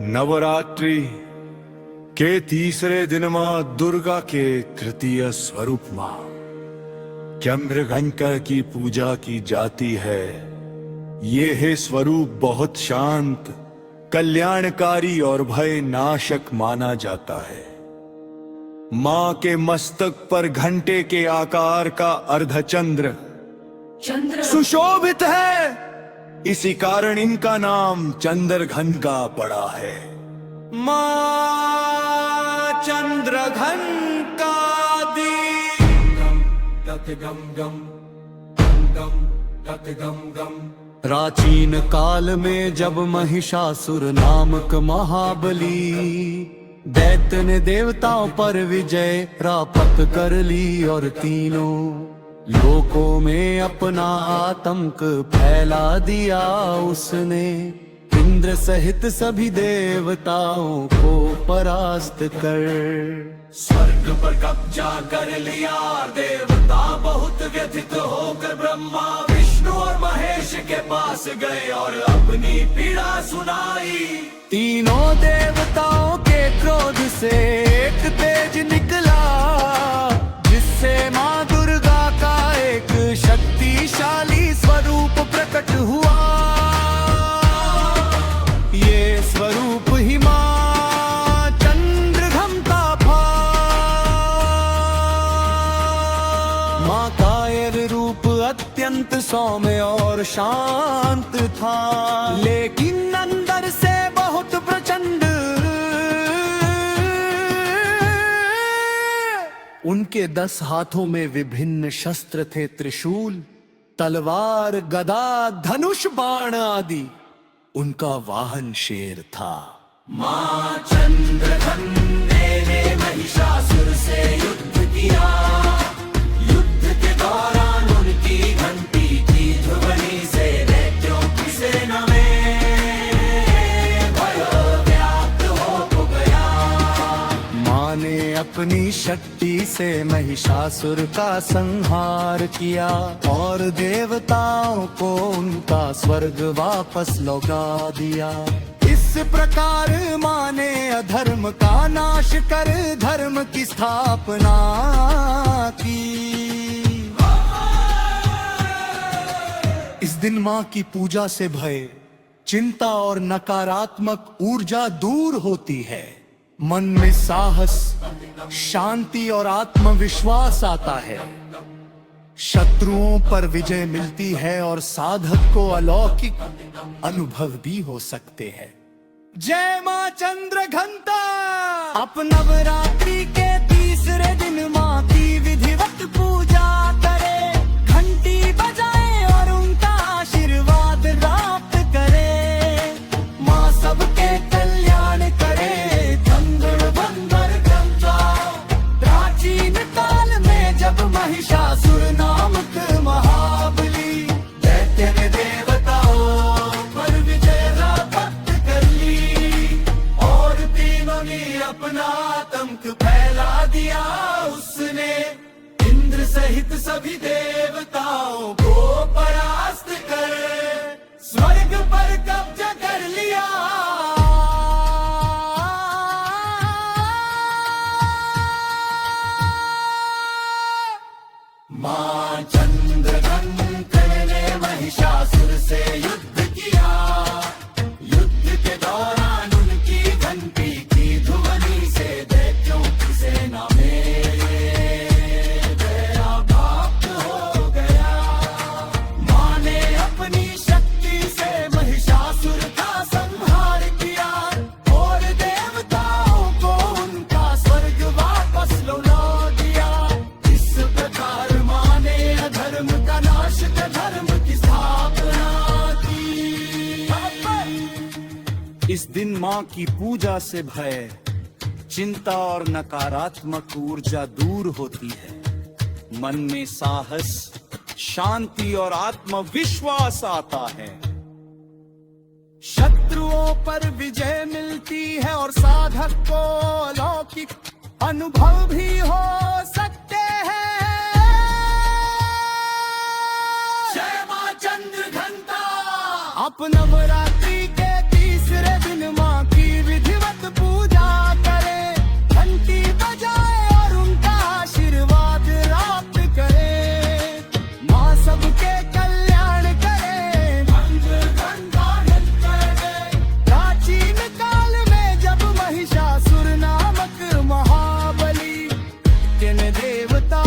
नवरात्रि के तीसरे दिन मां दुर्गा के तृतीय स्वरूप मां चंद्रघंटा की पूजा की जाती है। ये है स्वरूप बहुत शांत, कल्याणकारी और भय नाशक माना जाता है। मां के मस्तक पर घंटे के आकार का अर्धचंद्र सुशोभित है, इसी कारण इनका नाम चंद्रघंटा पड़ा है। मां चंद्रघंटा प्राचीन काल में जब महिषासुर नामक महाबली दैत्य ने देवताओं पर विजय प्राप्त कर ली और तीनों लोकों में अपना आतंक फैला दिया उसने। इंद्र सहित सभी देवताओं को परास्त कर स्वर्ग पर कब्जा कर लिया। देवता बहुत व्यथित होकर ब्रह्मा विष्णु और महेश के पास गए और अपनी पीड़ा सुनाई। तीनों देवताओं के क्रोध से एक तेज निकला, जिससे मां दुर्गा का एक शक्तिशाली स्वरूप प्रकट हुआ। ये स्वरूप ही मां चंद्रघंटा था। मां का यह रूप अत्यंत सौम्य और शांत था, लेकिन अंदर से बहुत प्रचंड। उनके 10 हाथों में विभिन्न शस्त्र थे, त्रिशूल, तलवार, गदा, धनुष, बाण आदि। उनका वाहन शेर था। मां चंद्रघंटे ने महिषासुर से युद्ध किया। युद्ध के दौरान उनकी घंटी की ध्वनि से दैत्यों की सेना में भय व्याप्त हो गया। मां ने अपनी शक्ति से महिषासुर का संहार किया और देवताओं को उनका स्वर्ग वापस लौटा दिया। इस प्रकार मां ने अधर्म का नाश कर धर्म की स्थापना की। इस दिन मां की पूजा से भय, चिंता और नकारात्मक ऊर्जा दूर होती है। मन में साहस, शांति और आत्मविश्वास आता है। शत्रुओं पर विजय मिलती है और साधक को अलौकिक अनुभव भी हो सकते हैं। जय मां चंद्रघंटा। अब नवरात्रि के तीसरे दिन मां की विधिवत पूजा करे, घंटी बजाए और उनका आशीर्वाद प्राप्त करे। मां सबके कल्याण करे। प्राचीन काल में जब महिषासुर नामक महाबली दैत्य ने देवताओं पर विजय प्राप्त कर ली और तीनों ने अपना आतंक फैला दिया उसने। इंद्र सहित सभी देवताओं को परास्त कर स्वर्ग पर कब्जा कर लिया। मां चंद्रघंटा ने महिषासुर से युद्ध किया। युद्ध के दौरान उनकी घंटी की ध्वनि से दैत्यों की सेना में भय व्याप्त हो गया। मां ने अपनी शक्ति से महिषासुर का संहार किया और देवताओं को उनका स्वर्ग वापस लौटा दिया। इस प्रकार धर्म का नाश कर धर्म की स्थापना की। इस दिन मां की पूजा से भय, चिंता और नकारात्मक ऊर्जा दूर होती है। मन में साहस, शांति और आत्मविश्वास आता है। शत्रुओं पर विजय मिलती है और साधक को अलौकिक अनुभव भी हो सकते हैं। अब नवरात्रि के तीसरे दिन मां की सबके कल्याण करे, प्राचीन काल में जब महिषासुर नामक महाबली, जिन देवता